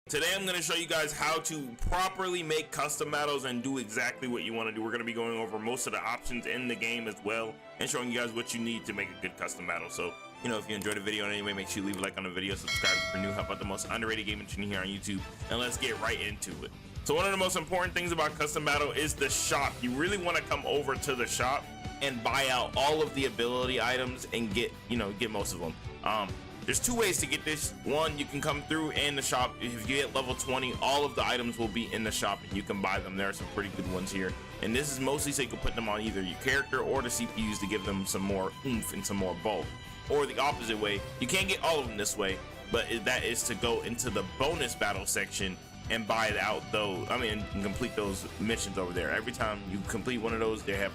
Today I'm going to show you guys how to properly make custom battles and do exactly what you want to do. We're going to be going over most of the options in the game as well and showing you guys what you need to make a good custom battle. So, if you enjoyed the video in any way, make sure you leave a like on the video, subscribe for new help about the most underrated gaming channel here on YouTube, and let's get right into it. So one of the most important things about custom battle is the shop. You really want to come over to the shop and buy out all of the ability items and get most of them. There's two ways to get this. One, you can come through in the shop. If you hit level 20, all of the items will be in the shop and you can buy them. There are some pretty good ones here. And this is mostly so you can put them on either your character or the CPUs to give them some more oomph and some more bulk. Or the opposite way, you can't get all of them this way, but that is to go into the bonus battle section and buy it out and complete those missions over there. Every time you complete one of those, they have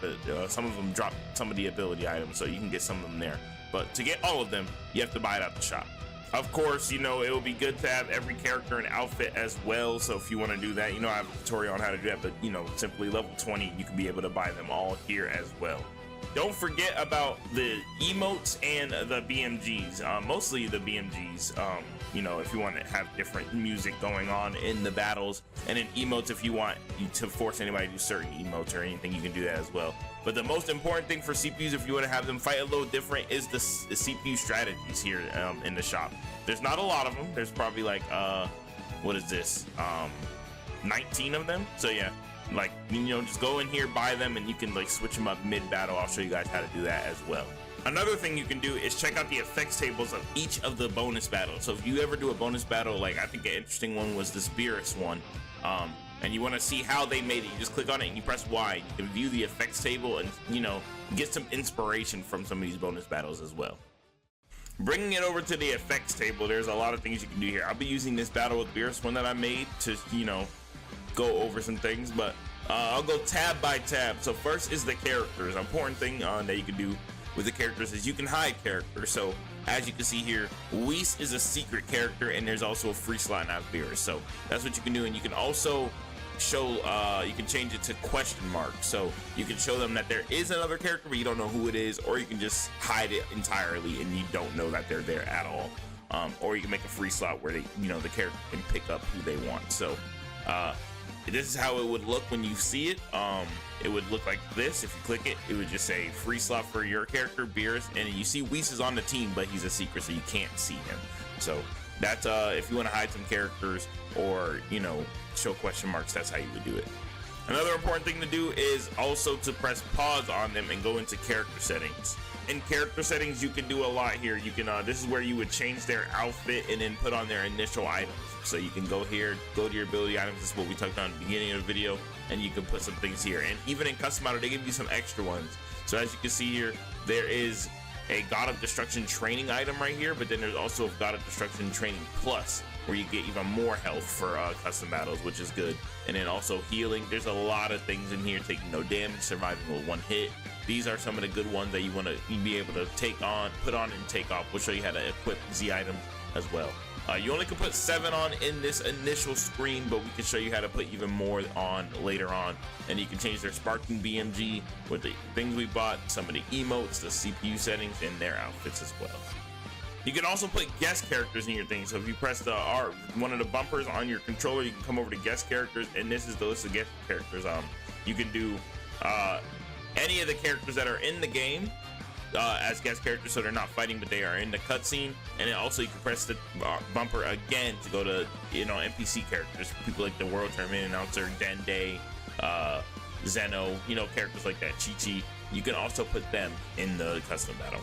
some of them drop some of the ability items, so you can get some of them there. But to get all of them, you have to buy it out the shop. Of course, it will be good to have every character and outfit as well. So if you want to do that, I have a tutorial on how to do that, but simply level 20, you can be able to buy them all here as well. Don't forget about the emotes and the BMGs, mostly the BMGs, if you want to have different music going on in the battles, and then emotes if you want to force anybody to do certain emotes or anything, you can do that as well. But the most important thing for CPUs, if you want to have them fight a little different, is the CPU strategies here in the shop. There's not a lot of them. There's probably like, what is this? 19 of them. So yeah. Just go in here, buy them, and you can switch them up mid-battle. I'll show you guys how to do that as well. Another thing you can do is check out the effects tables of each of the bonus battles. So if you ever do a bonus battle, I think an interesting one was the Spirits one, and you want to see how they made it, you just click on it and you press Y. You can view the effects table and get some inspiration from some of these bonus battles as well. Bringing it over to the effects table, there's a lot of things you can do here. I'll be using this battle with Beerus one that I made to go over some things, but I'll go tab by tab. So first is the characters. An important thing that you can do with the characters is you can hide characters. So as you can see here, Whis is a secret character, and there's also a free slot now with Beerus. So that's what you can do, and you can also show you can change it to question mark, so you can show them that there is another character but you don't know who it is, or you can just hide it entirely and you don't know that they're there at all, or you can make a free slot where they the character can pick up who they want. So this is how it would look when you see it. It would look like this. If you click it, it would just say free slot for your character, Beerus, and you see Whis is on the team, but he's a secret, so you can't see him. So that's if you want to hide some characters or show question marks, that's how you would do it. Another important thing to do is also to press pause on them and go into character settings. In character settings, you can do a lot here. You can this is where you would change their outfit and then put on their initial items. So you can go here, go to your ability items. This is what we talked about in the beginning of the video, and you can put some things here. And even in custom battle, they give you some extra ones. So as you can see here, there is a God of Destruction training item right here, but then there's also a God of Destruction training plus, where you get even more health for custom battles, which is good. And then also healing. There's a lot of things in here: taking no damage, surviving with one hit. These are some of the good ones that you want to be able to put on and take off. We'll show you how to equip Z items as well. You only can put 7 on in this initial screen, but we can show you how to put even more on later on. And you can change their sparking BMG with the things we bought, some of the emotes, the CPU settings, and their outfits as well. You can also put guest characters in your thing. So if you press the R, one of the bumpers on your controller, you can come over to guest characters, and this is the list of guest characters. You can do any of the characters that are in the game as guest characters, so they're not fighting but they are in the cutscene. And then also you can press the bumper again to go to NPC characters, people like the World Tournament Announcer, Dende, Zeno, characters like that, Chi-Chi. You can also put them in the custom battle.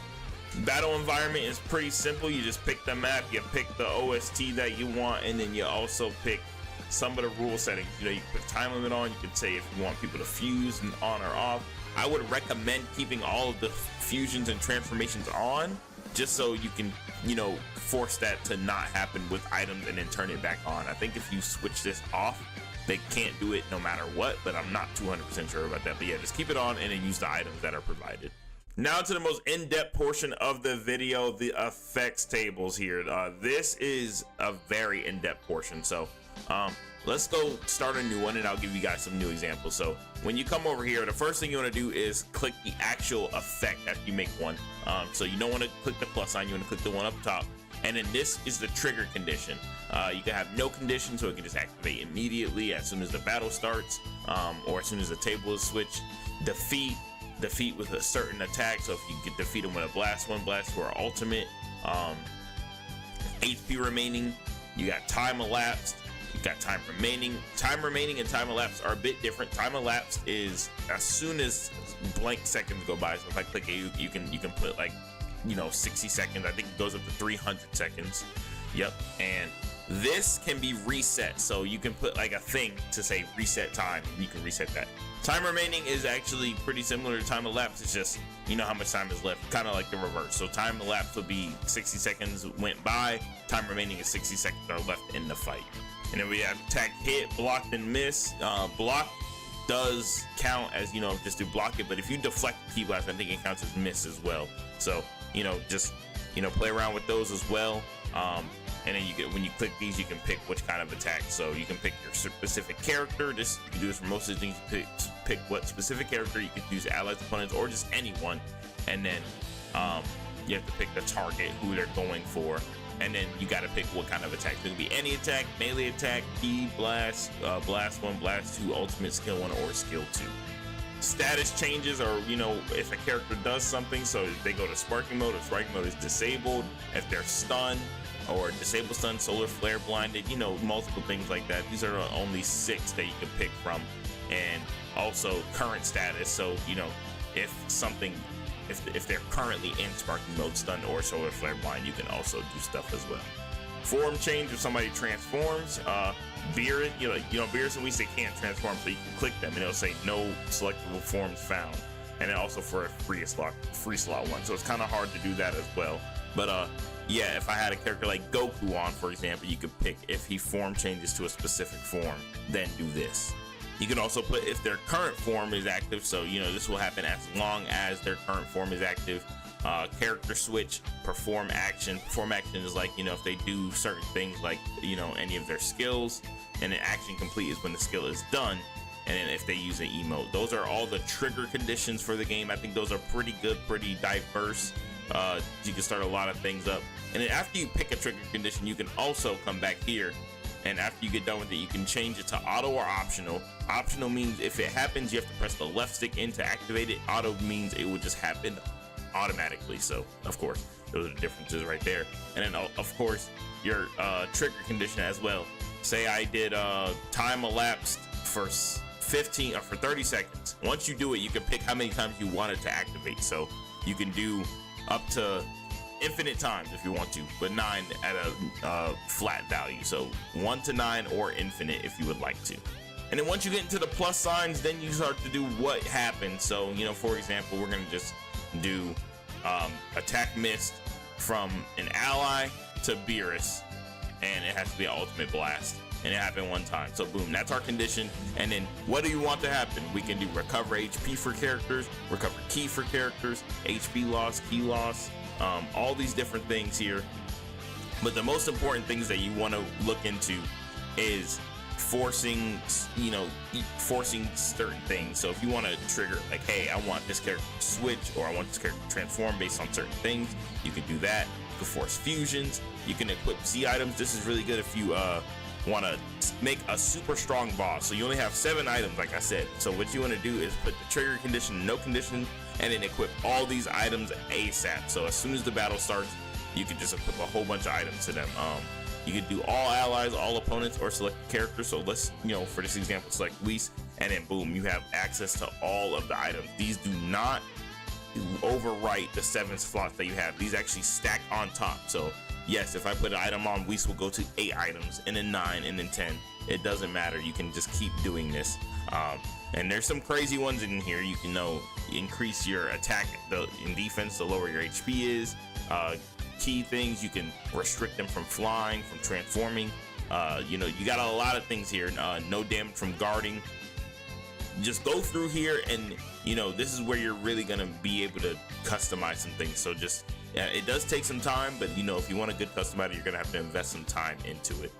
Battle environment is pretty simple. You just pick the map, you pick the OST that you want, and then you also pick some of the rule settings. You can put time limit on. You can say if you want people to fuse and on or off. I would recommend keeping all of the fusions and transformations on, just so you can force that to not happen with items and then turn it back on. I think if you switch this off, they can't do it no matter what, but I'm not 200% sure about that. But yeah, just keep it on and then use the items that are provided. Now to the most in-depth portion of the video, the effects tables here. This is a very in-depth portion, so let's go start a new one and I'll give you guys some new examples. So when you come over here, the first thing you want to do is click the actual effect after you make one. So you don't want to click the plus sign, you want to click the one up top, And then this is the trigger condition. You can have no condition, so it can just activate immediately as soon as the battle starts, or as soon as the table is switched. Defeat with a certain attack, so if you can defeat them with a blast 1, blast 2, or ultimate. HP remaining, you got time elapsed, you got time remaining. Time remaining and time elapsed are a bit different. Time elapsed is as soon as blank seconds go by. So if I click it, you can put like 60 seconds. I think it goes up to 300 seconds. Yep. And this can be reset, so you can put like a thing to say reset time, and you can reset that. Time remaining is actually pretty similar to time elapsed. It's just how much time is left, kind of like the reverse. So time elapsed will be 60 seconds went by. Time remaining is 60 seconds are left in the fight. And then we have attack, hit, blocked, and miss. Block does count as just do block it, but if you deflect the key blast, I think it counts as miss as well. So just play around with those as well. And then when you click these, you can pick which kind of attack. So you can pick your specific character. You can do this for most of the things. Pick what specific character. You can use allies, opponents, or just anyone. And then you have to pick the target, who they're going for. And then you got to pick what kind of attack. So it can be any attack, melee attack, key, blast, blast 1, blast 2, ultimate, skill 1, or skill 2. Status changes are, if a character does something, so if they go to sparking mode, if sparking mode is disabled, if they're stunned, or disable stun, solar flare, blinded, multiple things like that. These are only 6 that you can pick from. And also current status, so if they're currently in sparking mode, stunned, or solar flare blind, you can also do stuff as well. Form change, if somebody transforms, Beerus, Beerus and Whis, they can't transform, so you can click them and it'll say no selectable forms found. And then also for a free slot one, so it's kind of hard to do that as well. But yeah, if I had a character like Goku on, for example, you could pick if he form changes to a specific form, then do this. You can also put if their current form is active, so this will happen as long as their current form is active. Character switch, perform action. Perform action is like if they do certain things like any of their skills, and then action complete is when the skill is done. And then if they use an emote, those are all the trigger conditions for the game. I think those are pretty good, pretty diverse. You can start a lot of things up. And then after you pick a trigger condition, you can also come back here, and after you get done with it, you can change it to auto or optional. Optional means if it happens, you have to press the left stick in to activate it. Auto means it will just happen automatically. So of course, those are the differences right there. And then of course, your trigger condition as well. Say I did time elapsed for 15 or for 30 seconds. Once you do it, you can pick how many times you want it to activate. So you can do up to infinite times if you want to, but 9 at a flat value. So 1 to 9 or infinite if you would like to. And then once you get into the plus signs, then you start to do what happened. So for example, we're gonna just do attack missed from an ally to Beerus, and it has to be an ultimate blast, and it happened 1 time. So boom, that's our condition. And then what do you want to happen? We can do recover HP for characters, recover key for characters, HP loss, key loss, all these different things here. But the most important things that you want to look into is forcing certain things. So if you want to trigger like, hey, I want this character to switch, or I want this character to transform based on certain things, you can do that. You can force fusions, you can equip Z items. This is really good if you want to make a super strong boss. So you only have 7 items, like I said. So what you want to do is put the trigger condition, no condition, and then equip all these items ASAP. So as soon as the battle starts, you can just equip a whole bunch of items to them. You can do all allies, all opponents, or select characters. So let's, for this example, select Whis, and then boom, you have access to all of the items. These do not overwrite the 7 slots that you have. These actually stack on top. So yes, if I put an item on, Whis will go to 8 items, and then 9, and then 10. It doesn't matter. You can just keep doing this. And there's some crazy ones in here. You can increase your attack in defense, the lower your HP is. Key things, you can restrict them from flying, from transforming. You got a lot of things here. No damage from guarding. Just go through here, and this is where you're really gonna be able to customize some things. So just it does take some time, but if you want a good customizer, you're gonna have to invest some time into it.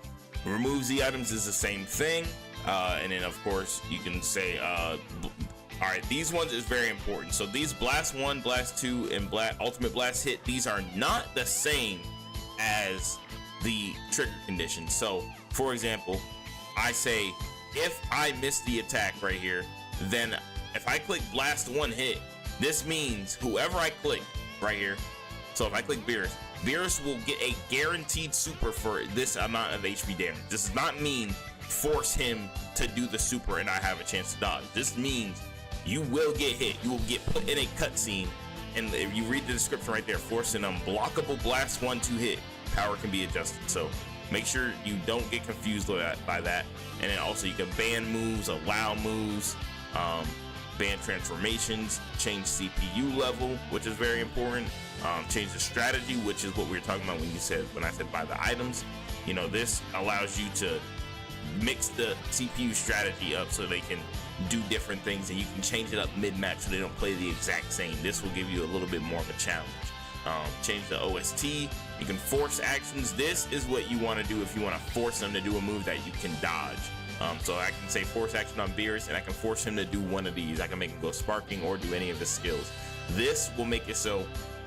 Remove Z items is the same thing, and then of course you can say all right, these ones is very important. So these blast 1, blast 2, and ultimate blast hit, these are not the same as the trigger condition. So for example, I say if I miss the attack right here, then if I click blast one hit, this means whoever I click right here, so if I click Beerus will get a guaranteed super for this amount of HP damage. This does not mean force him to do the super and I have a chance to dodge. This means you will get hit. You will get put in a cutscene, and if you read the description right there, force an unblockable blast 1-2 hit. Power can be adjusted. So make sure you don't get confused by that. And then also you can ban moves, allow moves, ban transformations, change CPU level, which is very important, change the strategy, which is what we were talking about when I said buy the items. You know, this allows you to mix the CPU strategy up so they can do different things, and you can change it up mid-match so they don't play the exact same. This will give you a little bit more of a challenge. Change the OST. You can force actions. This is what you want to do if you want to force them to do a move that you can dodge. So I can say force action on Beerus, and I can force him to do one of these. I can make him go sparking or do any of his skills. This will make it so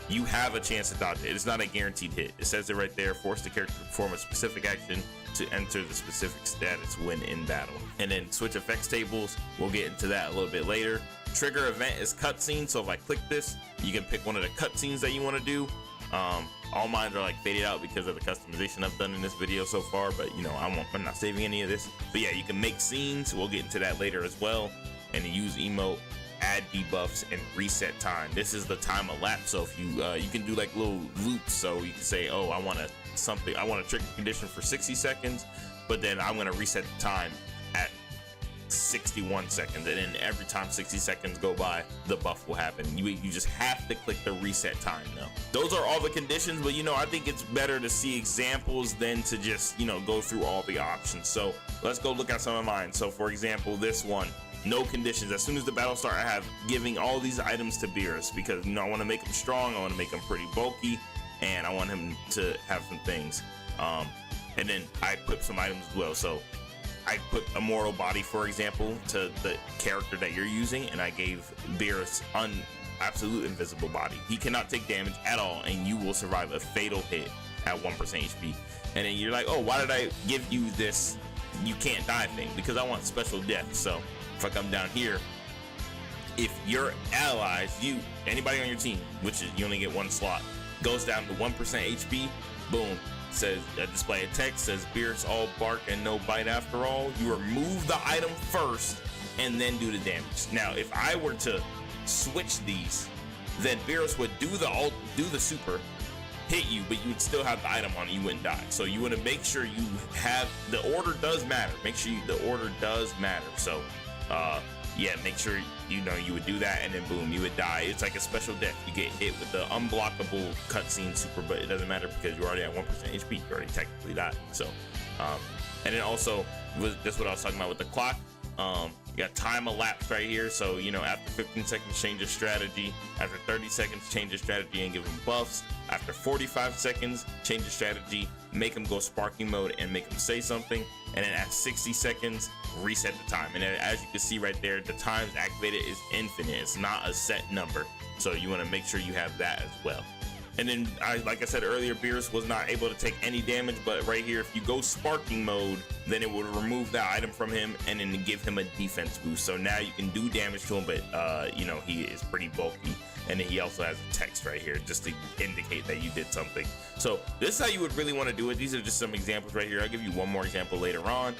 you have a chance to dodge it. It's not a guaranteed hit. It says it right there. Force the character to perform a specific action to enter the specific status when in battle. And then switch effects tables. We'll get into that a little bit later. Trigger event is cutscene. So if I click this, you can pick one of the cutscenes that you want to do. All mine are like faded out because of the customization I've done in this video so far, but you know, I'm not saving any of this. But yeah, you can make scenes. We'll get into that later as well. And use emote, add debuffs, and reset time. This is the time elapsed. So if you can do like little loops. So you can say, oh, I want a trigger condition for 60 seconds, but then I'm gonna reset the time at 61 seconds, and then every time 60 seconds go by, the buff will happen. You just have to click the reset time though. Those are all the conditions, but you know, I think it's better to see examples than to just, you know, go through all the options. So let's go look at some of mine. So for example, this one, no conditions. As soon as the battle starts, I have giving all these items to Beerus because, you know, I want to make him strong, I want to make him pretty bulky, and I want him to have some things. And then I put some items as well. So I put Immortal Body, for example, to the character that you're using, and I gave Beerus absolute invisible body. He cannot take damage at all, and you will survive a fatal hit at 1% HP. And then you're like, oh, why did I give you this you can't die thing? Because I want special death. So if I come down here, if your allies, anybody on your team, which is you only get one slot, goes down to 1% HP, boom, says display a text says Beerus all bark and no bite after all. You remove the item first and then do the damage. Now if I were to switch these, then Beerus would do the super, hit you, but you would still have the item on and you wouldn't die. So you want to make sure you have the order does matter. Make sure the order does matter. So yeah, make sure you would do that, and then boom, you would die. It's like a special death. You get hit with the unblockable cutscene super, but it doesn't matter because you're already at 1% HP. You already technically died. So and then also that's what I was talking about with the clock. You got time elapsed right here. So you know, after 15 seconds, change your strategy. After 30 seconds, change your strategy and give him buffs. After 45 seconds, change your strategy, make him go sparking mode and make him say something. And then at 60 seconds, reset the time. And then as you can see right there, the times activated is infinite. It's not a set number. So you want to make sure you have that as well. And then, like I said earlier, Beerus was not able to take any damage, but right here, if you go sparking mode, then it would remove that item from him and then give him a defense boost. So now you can do damage to him, but you know, he is pretty bulky. And then he also has a text right here just to indicate that you did something. So this is how you would really want to do it. These are just some examples right here. I'll give you one more example later on.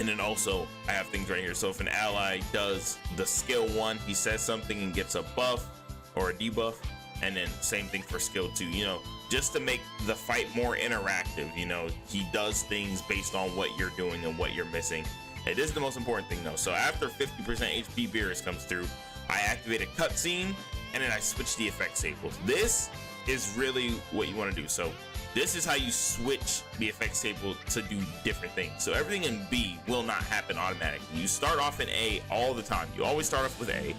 And then also I have things right here. So if an ally does the skill 1, he says something and gets a buff or a debuff. And then same thing for skill 2, you know, just to make the fight more interactive. You know, he does things based on what you're doing and what you're missing. And this is the most important thing though. So after 50% HP Beerus comes through, I activate a cutscene and then I switch the effect tables. This is really what you want to do. So this is how you switch the effects table to do different things. So everything in B will not happen automatically. You start off in A all the time. You always start off with A,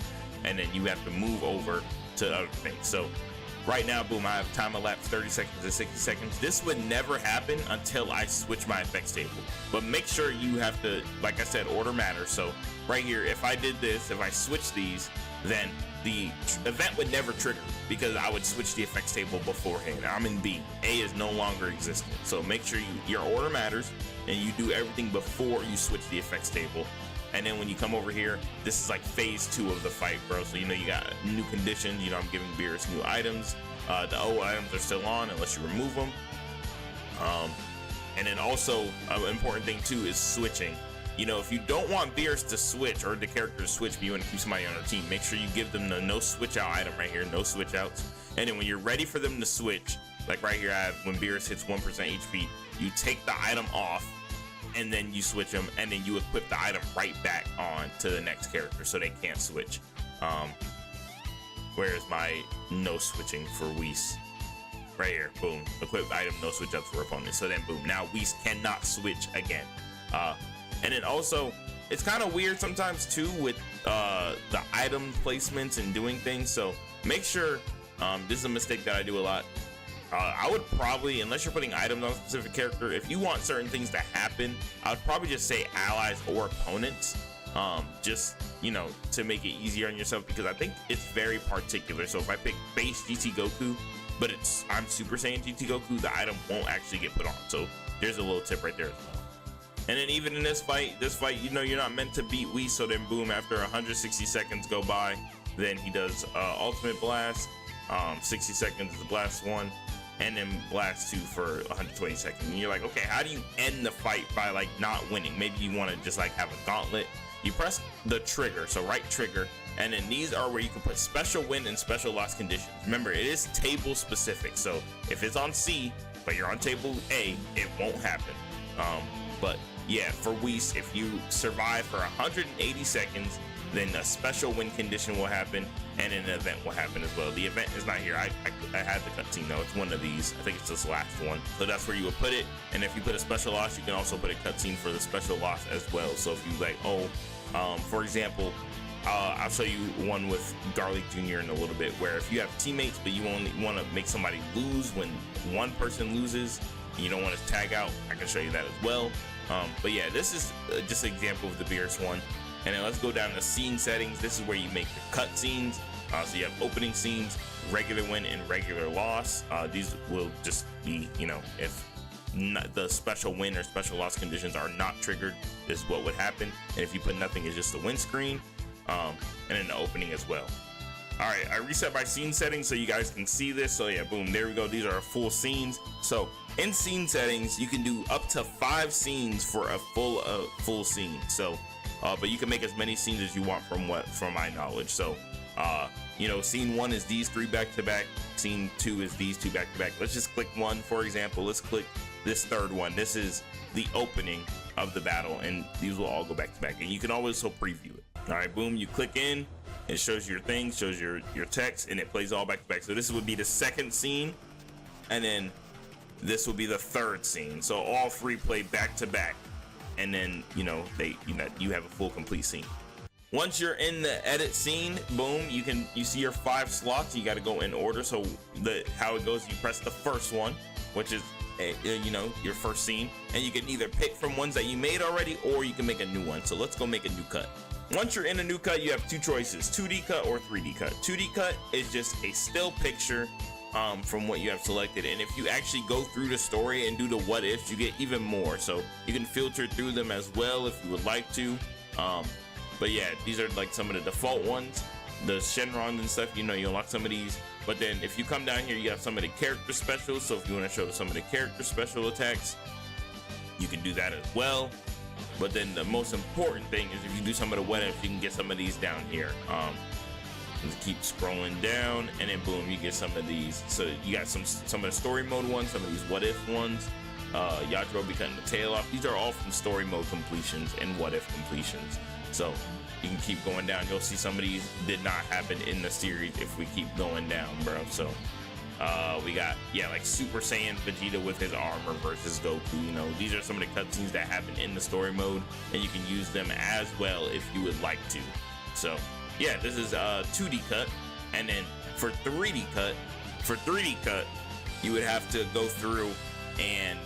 and then you have to move over to other things. So right now, boom, I have time elapsed 30 seconds to 60 seconds. This would never happen until I switch my effects table. But make sure you have to, like I said, order matters. So right here, if I did this, if I switch these, then the event would never trigger. because I would switch the effects table beforehand. I'm in B. A is no longer existent. So make sure your order matters and you do everything before you switch the effects table. And then when you come over here, this is like phase 2 of the fight, bro. So, you got new conditions. I'm giving Beerus new items. The old items are still on unless you remove them. And then also, an important thing too is switching. If you don't want Beerus to switch or the character to switch, but you want to keep somebody on your team, make sure you give them the no switch out item right here, no switch outs. And then when you're ready for them to switch, like right here, I have when Beerus hits 1% HP, you take the item off and then you switch them, and then you equip the item right back on to the next character so they can't switch. Where's my no switching for Whis? Right here, boom, equip item, no switch outs for opponents. So then boom, now Whis cannot switch again. And then also, it's kind of weird sometimes too with the item placements and doing things. So make sure, this is a mistake that I do a lot. I would probably, unless you're putting items on a specific character, if you want certain things to happen, I would probably just say allies or opponents, just, to make it easier on yourself, because I think it's very particular. So if I pick base GT Goku, but I'm Super Saiyan GT Goku, the item won't actually get put on. So there's a little tip right there as well. And then even in this fight, you're not meant to beat Whis. So then boom, after 160 seconds go by, then he does ultimate blast, 60 seconds is blast 1, and then blast 2 for 120 seconds. And you're like, okay, how do you end the fight by like not winning? Maybe you want to just like have a gauntlet. You press the trigger, so right trigger, and then these are where you can put special win and special loss conditions. Remember, it is table specific. So if it's on C, but you're on table A, it won't happen. But yeah, for Whis, if you survive for 180 seconds, then a special win condition will happen, and an event will happen as well. The event is not here. I had the cutscene though. It's one of these. I think it's this last one. So that's where you would put it. And if you put a special loss, you can also put a cutscene for the special loss as well. So if you like, for example, I'll show you one with Garlic Jr. in a little bit, where if you have teammates, but you only want to make somebody lose when one person loses, and you don't want to tag out, I can show you that as well. But yeah, this is just an example of the Beerus one. And then let's go down to scene settings. This is where you make the cut scenes. So you have opening scenes, regular win, and regular loss. These will just be, if not, the special win or special loss conditions are not triggered, this is what would happen. And if you put nothing, it's just the win screen, and then the opening as well. All right, I reset my scene settings so you guys can see this. So yeah, boom, there we go. These are full scenes. So in scene settings, you can do up to 5 scenes for a full scene. So, but you can make as many scenes as you want from my knowledge. So, scene 1 is these 3 back to back. Scene 2 is these 2 back to back. Let's just click 1, for example. Let's click this 3rd one. This is the opening of the battle, and these will all go back to back. And you can always preview it. All right, boom, you click in. It shows your thing, shows your text, and it plays all back to back. So this would be the 2nd scene, and then this will be the 3rd scene. So all 3 play back to back, and then you have a full complete scene. Once you're in the edit scene, boom, you see your 5 slots. You got to go in order. So how it goes, you press the first one, which is your first scene, and you can either pick from ones that you made already, or you can make a new one. So let's go make a new cut. Once you're in a new cut, you have 2 choices: 2D cut or 3D cut. 2D cut is just a still picture from what you have selected, and if you actually go through the story and do the what ifs, you get even more. So you can filter through them as well if you would like to. But yeah, these are like some of the default ones, the Shenrons and stuff. You unlock some of these. But then if you come down here, you have some of the character specials. So if you want to show some of the character special attacks, you can do that as well. But then the most important thing is if you do some of the what ifs, you can get some of these down here. Just keep scrolling down, and then boom, you get some of these. So you got some of the story mode ones, some of these what if ones. Yajiro be cutting the tail off. These are all from story mode completions and what if completions. So you can keep going down. You'll see some of these did not happen in the series if we keep going down, bro. So we got, like Super Saiyan Vegeta with his armor versus Goku. These are some of the cutscenes that happen in the story mode, and you can use them as well if you would like to. So yeah, this is a 2D cut. And then for 3D cut, you would have to go through and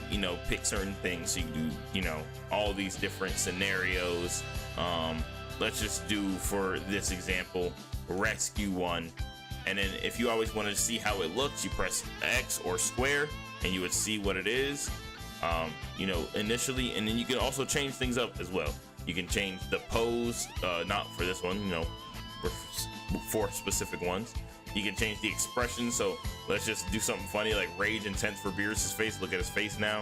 pick certain things. So you do all these different scenarios. Let's just do, for this example, rescue one. And then if you always want to see how it looks, you press X or square and you would see what it is, you know, initially. And then you can also change things up as well. You can change the pose, not for this one, you know, for specific ones. You can change the expression. So let's just do something funny like rage intense for Beerus' face. Look at his face now.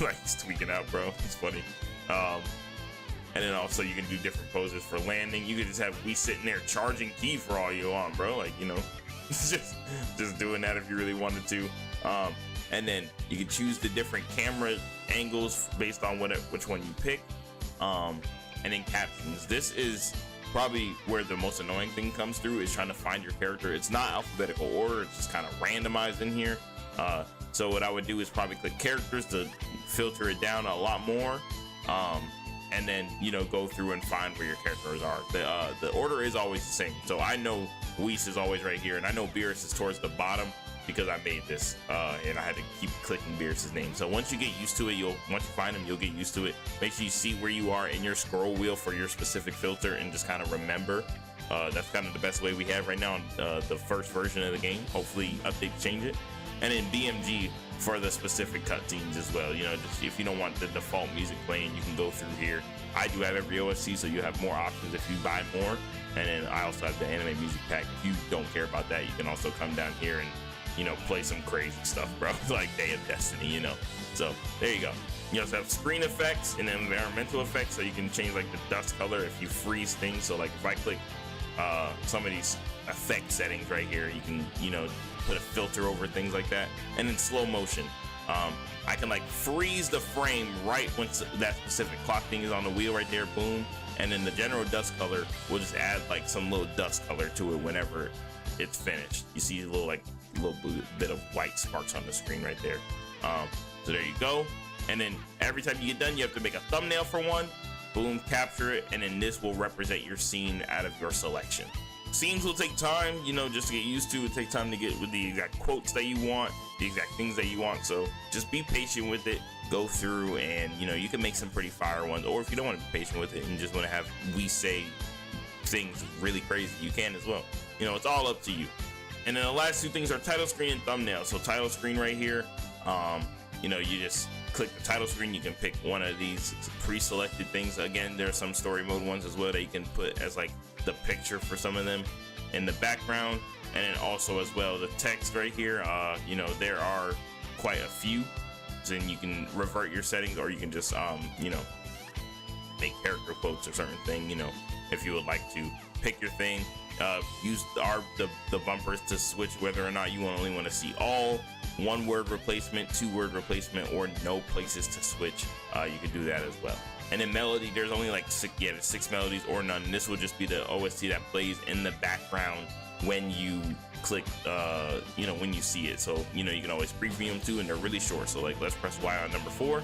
Like he's tweaking out, bro. It's funny. And then also you can do different poses for landing. You can just have we sitting there charging ki for all you want, bro. Like, you know, just doing that if you really wanted to. And then you can choose the different camera angles based on which one you pick. And then captions. This is probably where the most annoying thing comes through, is trying to find your character. It's not alphabetical order, it's just kind of randomized in here. So what I would do is probably click characters to filter it down a lot more. And then, you know, go through and find where your characters are. The order is always the same. So I know Whis is always right here, and I know Beerus is towards the bottom because I made this, and I had to keep clicking Beerus' name. So once you get used to it, once you find him, you'll get used to it. Make sure you see where you are in your scroll wheel for your specific filter, and just kind of remember. That's kind of the best way we have right now on the first version of the game. Hopefully updates change it. And then BMG for the specific cutscenes as well. You know, just if you don't want the default music playing, you can go through here. I do have every OSC, so you have more options if you buy more. And then I also have the anime music pack. If you don't care about that, you can also come down here and, you know, play some crazy stuff, bro. Like Day of Destiny, you know. So there you go. You also have screen effects and environmental effects, so you can change like the dust color if you freeze things. So like if I click some of these effect settings right here, you can, you know, put a filter over things like that. And then slow motion, I can like freeze the frame right once that specific clock thing is on the wheel right there, boom. And then the general dust color will just add like some little dust color to it whenever it's finished. You see a little bit of white sparks on the screen right there. So there you go. And then every time you get done, you have to make a thumbnail for one, boom, capture it, and then this will represent your scene out of your selection. Scenes will take time, you know, just to get used to. It take time to get with the exact quotes that you want, the exact things that you want. So just be patient with it, go through, and you know, you can make some pretty fire ones. Or if you don't want to be patient with it and just want to have we say things really crazy, you can as well. You know, it's all up to you. And then the last two things are title screen and thumbnail. So title screen right here, you know, you just click the title screen. You can pick one of these pre-selected things. Again, there are some story mode ones as well that you can put as like the picture for some of them in the background. And then also as well the text right here, you know, there are quite a few. So then you can revert your settings, or you can just you know, make character quotes or certain thing, you know, if you would like to pick your thing. Use the bumpers to switch whether or not you only want to see all, one word replacement, two word replacement, or no places to switch. You can do that as well. And then melody, there's only like six melodies or none. And this will just be the OST that plays in the background when you click, you know, when you see it. So, you know, you can always preview them too, and they're really short. So like, let's press Y on number 4.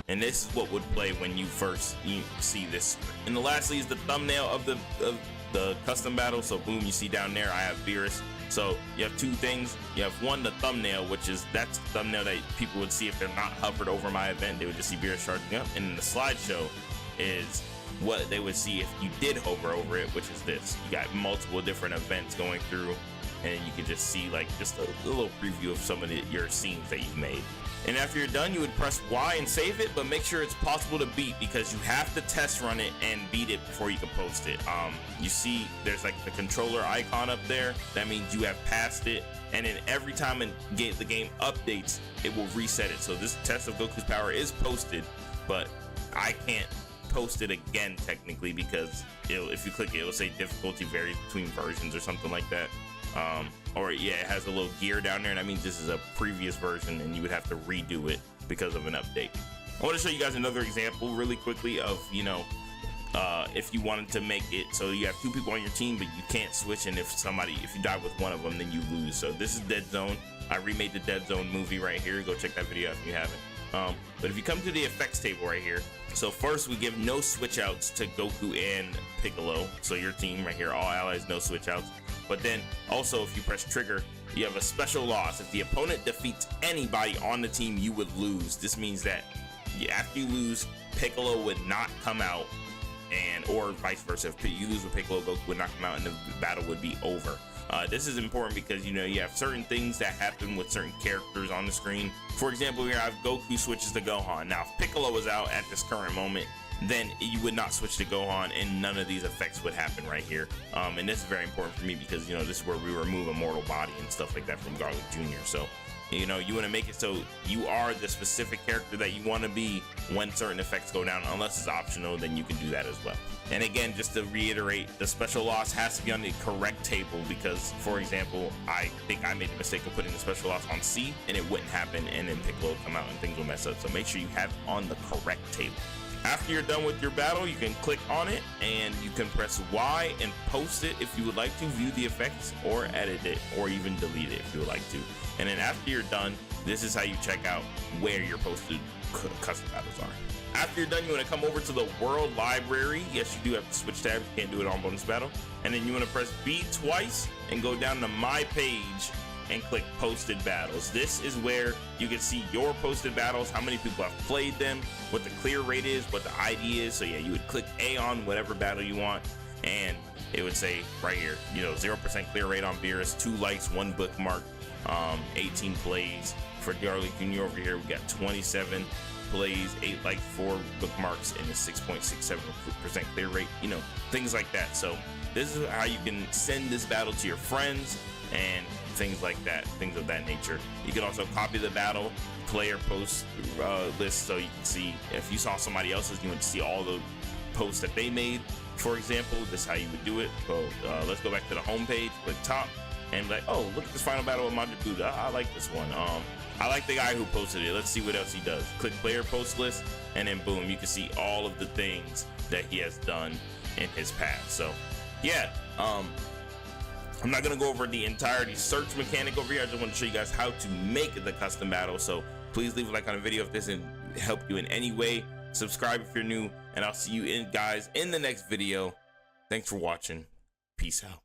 And this is what would play when you first see this. And lastly is the thumbnail of the custom battle. So boom, you see down there I have Beerus. So you have two things. You have one, the thumbnail, that's the thumbnail that people would see if they're not hovered over my event. They would just see Beerus charging up. And then the slideshow is what they would see if you did hover over it, which is this. You got multiple different events going through, and you can just see like just a little preview of some of your scenes that you've made. And after you're done, you would press Y and save it, but make sure it's possible to beat, because you have to test run it and beat it before you can post it. You see there's like the controller icon up there. That means you have passed it. And then every time the game updates, it will reset it. So this test of Goku's power is posted, but I can't post it again technically, because if you click it, it'll say difficulty varies between versions or something like that. Or yeah, it has a little gear down there, and that means this is a previous version and you would have to redo it because of an update. I want to show you guys another example really quickly of, you know, if you wanted to make it so you have two people on your team but you can't switch, and if you die with one of them, then you lose. So this is Dead Zone. I remade the Dead Zone movie right here. Go check that video out if you haven't. But if you come to the effects table right here, so first we give no switch outs to Goku and Piccolo. So your team right here, all allies, no switch outs. But then also if you press trigger, you have a special loss. If the opponent defeats anybody on the team, you would lose. This means that after you lose, Piccolo would not come out and or vice versa. If you lose with Piccolo, Goku would knock him out and the battle would be over. This is important because, you know, you have certain things that happen with certain characters on the screen. For example, here I have Goku switches to Gohan. Now, if Piccolo was out at this current moment, then you would not switch to Gohan and none of these effects would happen right here. And this is very important for me because, you know, this is where we remove a mortal body and stuff like that from Garlic Jr. So, you know, you want to make it so you are the specific character that you want to be when certain effects go down. Unless it's optional, then you can do that as well. And again, just to reiterate, the special loss has to be on the correct table because, for example, I think I made the mistake of putting the special loss on C and it wouldn't happen, and then Piccolo would come out and things will mess up. So make sure you have it on the correct table. After you're done with your battle, you can click on it and you can press Y and post it if you would like to view the effects, or edit it, or even delete it if you would like to. And then after you're done, this is how you check out where your posted custom battles are. After you're done, you want to come over to the World Library. Yes, you do have to switch tabs. You can't do it on bonus battle. And then you want to press B twice and go down to My Page and click posted battles. This is where you can see your posted battles, how many people have played them, what the clear rate is, what the ID is. So yeah, you would click A on whatever battle you want and it would say right here, you know, 0% clear rate on Beerus, 2 likes, 1 bookmark, 18 plays. For Garlic Jr. over here, we got 27 plays, 8 likes, 4 bookmarks, and a 6.67% clear rate, you know, things like that. So this is how you can send this battle to your friends and things like that, things of that nature. You can also copy the battle player post list, so you can see if you saw somebody else's, you would see all the posts that they made. For example, this is how you would do it. So let's go back to the home page, click top, and like, oh, look at this final battle with Majin Buu. I like this one. I like the guy who posted it. Let's see what else he does. Click player post list, and then boom, you can see all of the things that he has done in his past. So yeah, I'm not gonna go over the entirety search mechanic over here. I just want to show you guys how to make the custom battle. So please leave a like on the video if this helped you in any way. Subscribe if you're new, and I'll see you guys in the next video. Thanks for watching. Peace out.